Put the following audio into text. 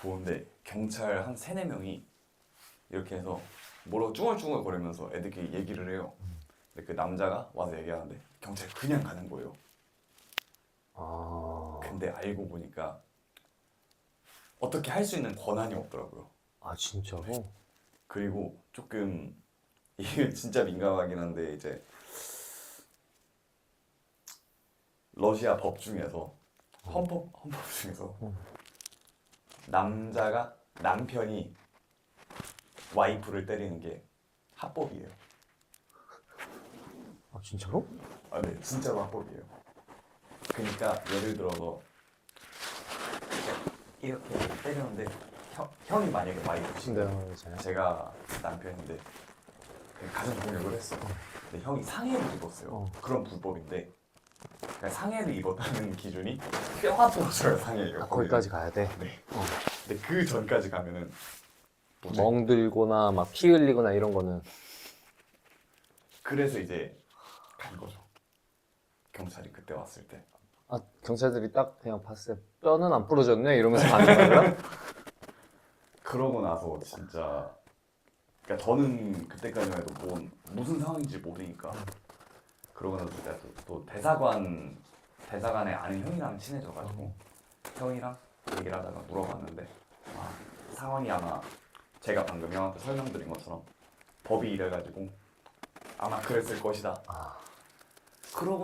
좋은데 경찰 한 3-4명이 이렇게 해서 뭐라고 쭝얼쭝얼 거리면서 애들끼리 얘기를 해요. 근데 그 남자가 와서 얘기하는데 경찰 그냥 가는 거예요. 아, 근데 알고 보니까 어떻게 할 수 있는 권한이 없더라고요. 아 진짜로? 그리고 조금 이게 진짜 민감하긴 한데 이제 러시아 법 중에서 헌법 중에서 남편이 와이프를 때리는 게 합법이에요. 아 진짜로? 아, 네, 진짜로 합법이에요. 그러니까 예를 들어서 이렇게 때렸는데 형이 만약에 와이프신데 네, 맞아요. 제가 남편인데 가정 폭력을 했어. 근데 형이 상해를 입었어요. 그럼 불법인데 그러니까 상해를 입었다는 기준이 뼈가 부러져요. 상해예요. 아, 거기까지 가야 돼? 네. 근데 그 전까지 가면은 뭐지? 멍들거나 막 피 흘리거나 이런 거는 그래서 이제 간 거죠. 경찰이 그때 왔을 때. 아 경찰들이 딱 그냥 봤을 때 뼈는 안 부러졌네 이러면서 가는 거예요? 그러고 나서 진짜 그러니까 저는 그때까지만 해도 뭐 무슨 상황인지 모르니까 그러고 나서 제가 또 대사관에 아는 형이랑 친해져가지고 형이랑 얘기를 하다가 물어봤는데 상황이 아마 제가 방금 형한테 설명드린 것처럼 법이 이래가지고 아마 그랬을 것이다. 그러고